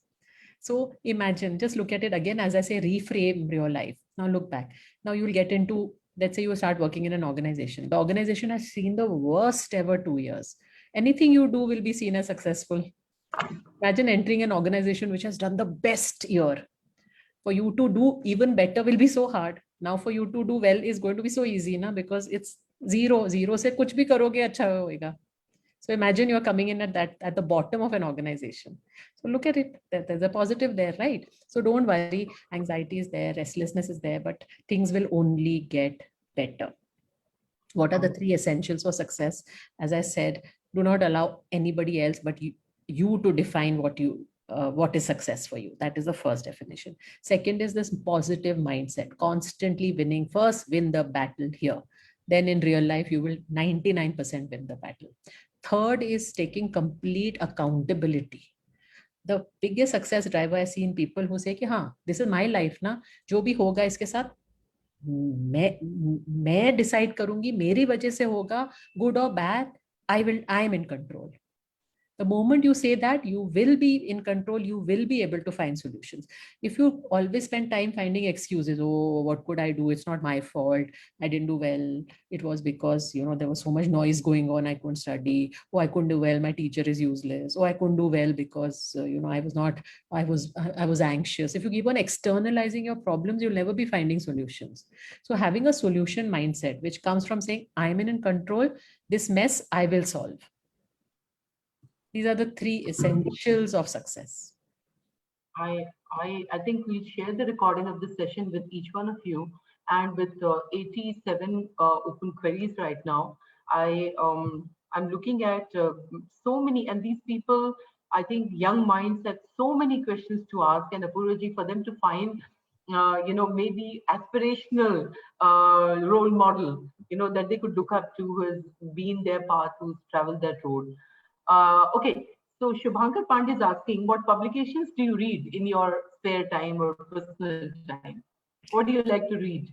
So imagine, just look at it again, as I say, reframe your life. Now look back. Now you'll get into, let's say you start working in an organization. The organization has seen the worst ever 2 years. Anything you do will be seen as successful. Imagine entering an organization which has done the best year. For you to do even better will be so hard. Now for you to do well is going to be so easy, na? Because it's zero se kuch bhi karoge acha hoega. So imagine you're coming in at the bottom of an organization. So look at it. There's a positive there, right? So don't worry. Anxiety is there, restlessness is there, but things will only get better. What are the 3 essentials for success? As I said, Do not allow anybody else but you to define what is success for you. That is the first definition. Second is this positive mindset, constantly winning. First, win the battle here. Then in real life, you will 99% win the battle. Third is taking complete accountability. The biggest success driver I see in people who say कि हाँ, this is my life ना, जो भी होगा इसके साथ मैं decide करूंगी, मेरी वजह से होगा, गुड और bad, I am in control. The moment you say that, you will be in control, you will be able to find solutions. If you always spend time finding excuses, oh, what could I do? It's not my fault. I didn't do well. It was because, there was so much noise going on. I couldn't study. Oh, I couldn't do well. My teacher is useless. Oh, I couldn't do well because, I was anxious. If you keep on externalizing your problems, you'll never be finding solutions. So having a solution mindset, which comes from saying, I'm in control, this mess I will solve. These are the three essentials of success. I think we'll share the recording of this session with each one of you, and with 87 open queries right now. I'm looking at so many, and these people, I think young minds have so many questions to ask, and Apurva, for them to find maybe aspirational role model, that they could look up to, who has been their path, who's traveled that road. Okay, so Shubhankar Pandey is asking, what publications do you read in your spare time or personal time? What do you like to read?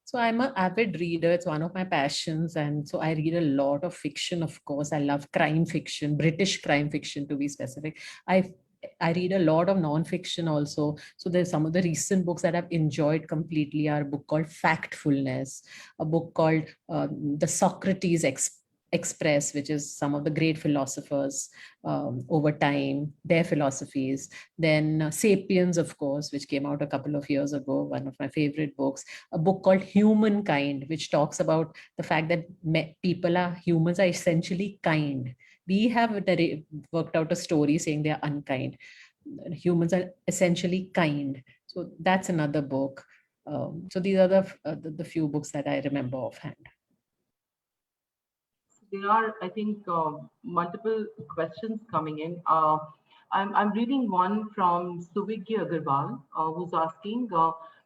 So I'm an avid reader. It's one of my passions. And so I read a lot of fiction, of course. I love crime fiction, British crime fiction to be specific. I read a lot of non-fiction also. So there's some of the recent books that I've enjoyed completely are a book called Factfulness, a book called The Socrates Express, which is some of the great philosophers over time, their philosophies. Then Sapiens, of course, which came out a couple of years ago, one of my favorite books. A book called Humankind, which talks about the fact that humans are essentially kind. We have worked out a story saying they are unkind. Humans are essentially kind. So that's another book. So these are the few books that I remember offhand. There are, I think, multiple questions coming in. I'm reading one from Suvigya Agarwal, who's asking,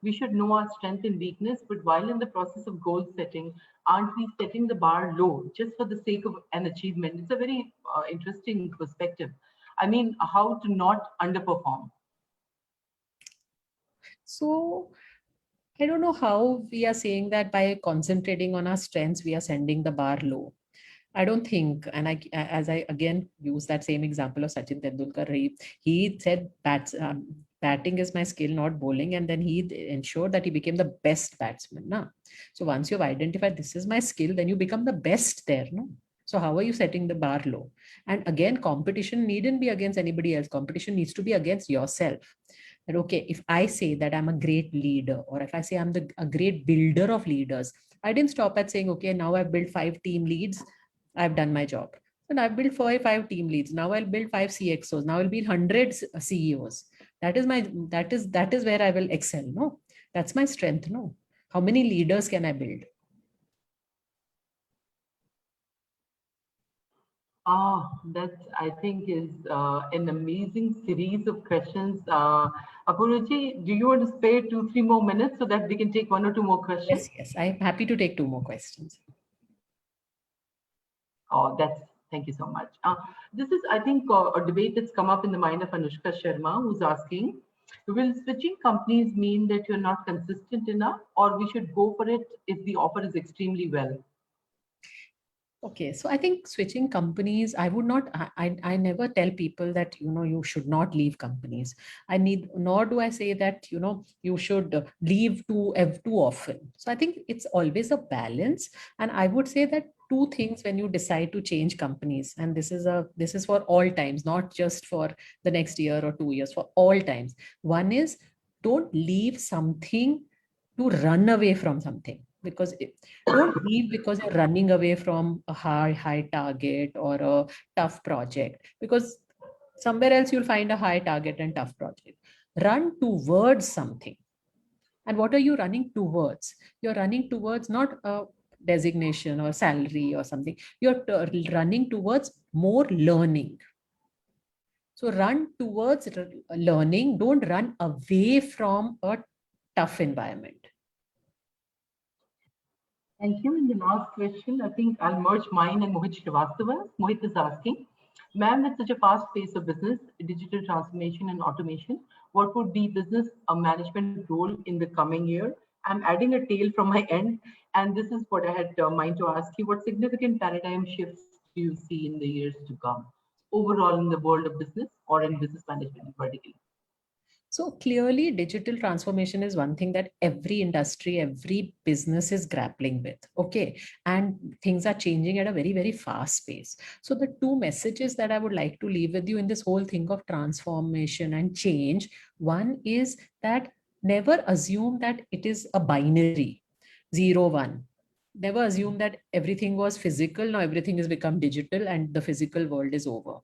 we should know our strength and weakness, but while in the process of goal setting, aren't we setting the bar low just for the sake of an achievement? It's a very interesting perspective. I mean, how to not underperform. So I don't know how we are saying that by concentrating on our strengths, we are sending the bar low. I don't think, and as I again use that same example of Sachin Tendulkar, he said batting is my skill, not bowling, and then he ensured that he became the best batsman. Na? So once you've identified this is my skill, then you become the best there. No? So how are you setting the bar low? And again, competition needn't be against anybody else. Competition needs to be against yourself. That okay, if I say that I'm a great leader, or if I say I'm a great builder of leaders, I didn't stop at saying, okay, now I've built 5 team leads. I've done my job. And I've built five team leads. Now I'll build 5 CXOs. Now I'll be 100 CEOs. That is where I will excel. No, that's my strength. No, how many leaders can I build? That I think is an amazing series of questions. Apurva, do you want to spare 2-3 more minutes so that we can take 1 or 2 more questions? Yes, I'm happy to take 2 more questions. Thank you so much. This is, I think, a debate that's come up in the mind of Anushka Sharma, who's asking, will switching companies mean that you're not consistent enough, or we should go for it if the offer is extremely well? Okay, so I think switching companies, I would not, I never tell people that, you should not leave companies. Nor do I say that, you should leave too often. So I think it's always a balance. And I would say that 2 things when you decide to change companies, and this is for all times, not just for the next year or 2 years, for all times. One is, don't leave something to run away from something. Because don't leave because you're running away from a high target or a tough project, because somewhere else you'll find a high target and tough project. Run towards something. And what are you running towards? You're running towards not designation or salary or something. You're running towards more learning. So run towards learning, don't run away from a tough environment. Thank you. And the last question, I think I'll merge mine and Mohit Srivastava's. Mohit is asking, ma'am, with such a fast pace of business, digital transformation and automation, what would be business management role in the coming year? I'm adding a tail from my end, and this is what I had mind to ask you. What significant paradigm shifts do you see in the years to come, overall in the world of business or in business management in particular? So clearly, digital transformation is one thing that every industry, every business is grappling with. Okay. And things are changing at a very, very fast pace. So the two messages that I would like to leave with you in this whole thing of transformation and change, one is that never assume that it is a binary, 0, 1. Never assume that everything was physical, now everything has become digital and the physical world is over.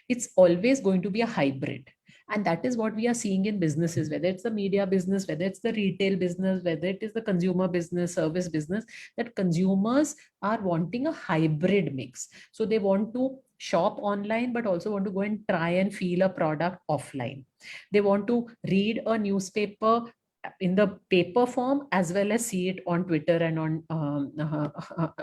It's always going to be a hybrid. And that is what we are seeing in businesses, whether it's the media business, whether it's the retail business, whether it is the consumer business, service business, that consumers are wanting a hybrid mix. So they want to shop online, but also want to go and try and feel a product offline. They want to read a newspaper in the paper form as well as see it on Twitter and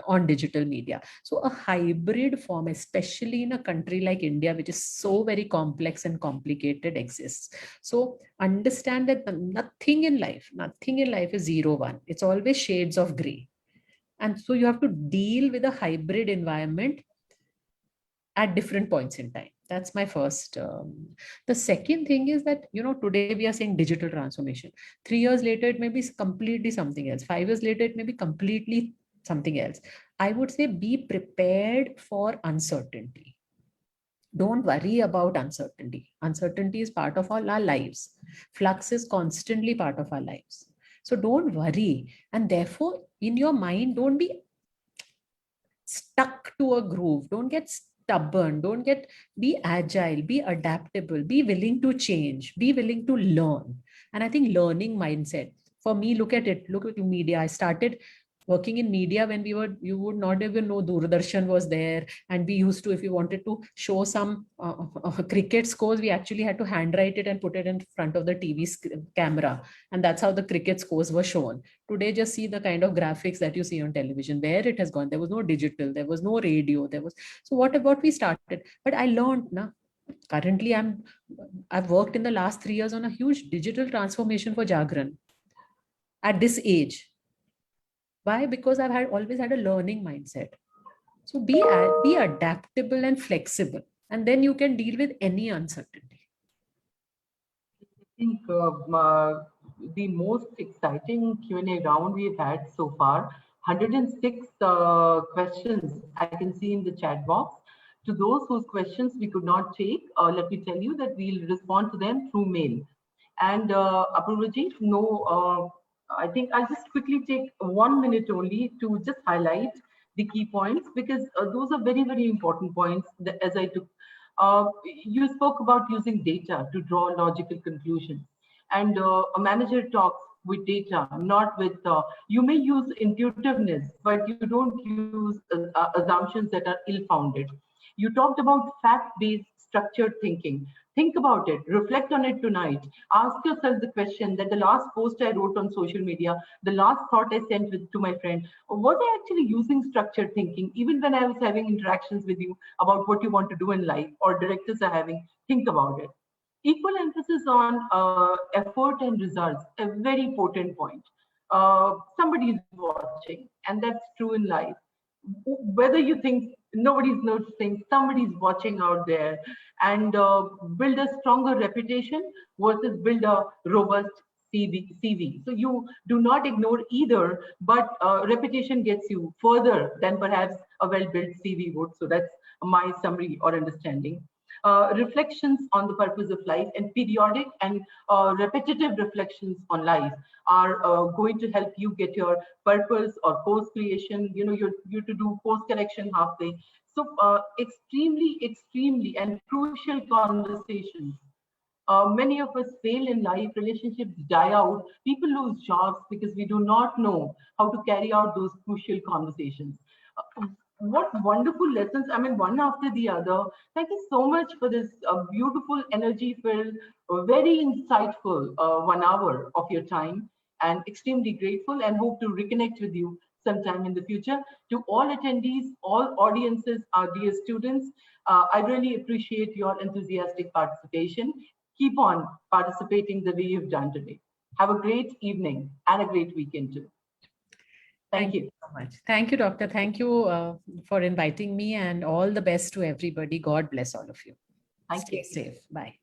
on digital media. So a hybrid form, especially in a country like India, which is so very complex and complicated, exists. So understand that nothing in life is 0, 1. It's always shades of gray. And so you have to deal with a hybrid environment at different points in time. That's my first. The second thing is that, today we are saying digital transformation. 3 years later, it may be completely something else. 5 years later, it may be completely something else. I would say be prepared for uncertainty. Don't worry about uncertainty. Uncertainty is part of all our lives. Flux is constantly part of our lives. So don't worry. And therefore, in your mind, don't be stuck to a groove. Don't get stubborn. Be agile, be adaptable, be willing to change, be willing to learn. And I think learning mindset, for me, look at media. I started working in media when you would not even know Doordarshan was there. And we used to, if you wanted to show some cricket scores, we actually had to handwrite it and put it in front of the TV camera. And that's how the cricket scores were shown. Today, just see the kind of graphics that you see on television, where it has gone. There was no digital, there was no radio, so what we started. But I learned now. Currently, I've worked in the last 3 years on a huge digital transformation for Jagran at this age. Why? Because I've always had a learning mindset. So be adaptable and flexible, and then you can deal with any uncertainty. I think the most exciting Q&A round we've had so far, 106 questions I can see in the chat box. To those whose questions we could not take, let me tell you that we'll respond to them through mail. And Apurva ji, I think I'll just quickly take 1 minute only to just highlight the key points, because those are very, very important points that, as I took. You spoke about using data to draw logical conclusions. And a manager talks with data, not with, you may use intuitiveness, but you don't use assumptions that are ill-founded. You talked about fact-based structured thinking. Think about it, reflect on it tonight. Ask yourself the question that the last post I wrote on social media, the last thought I sent to my friend, was I actually using structured thinking? Even when I was having interactions with you about what you want to do in life, or directors are having, think about it. Equal emphasis on effort and results, a very potent point. Somebody is watching, and that's true in life. Whether you think nobody's noticing, somebody's watching out there, and build a stronger reputation versus build a robust CV. So you do not ignore either, but reputation gets you further than perhaps a well-built CV would. So that's my summary or understanding. Reflections on the purpose of life, and periodic and repetitive reflections on life are going to help you get your purpose or course creation. You to do course correction halfway. So extremely and crucial conversations Many of us fail in life, relationships die out, people lose jobs because we do not know how to carry out those crucial conversations. What wonderful lessons, I mean, one after the other. Thank you so much for this beautiful, energy filled, very insightful 1 hour of your time, and extremely grateful and hope to reconnect with you sometime in the future. To all attendees, all audiences, our dear students, I really appreciate your enthusiastic participation. Keep on participating the way you've done today. Have a great evening and a great weekend too. Thank you so much. Thank you, Doctor. Thank you for inviting me, and all the best to everybody. God bless all of you. Thank Stay you. safe. Bye.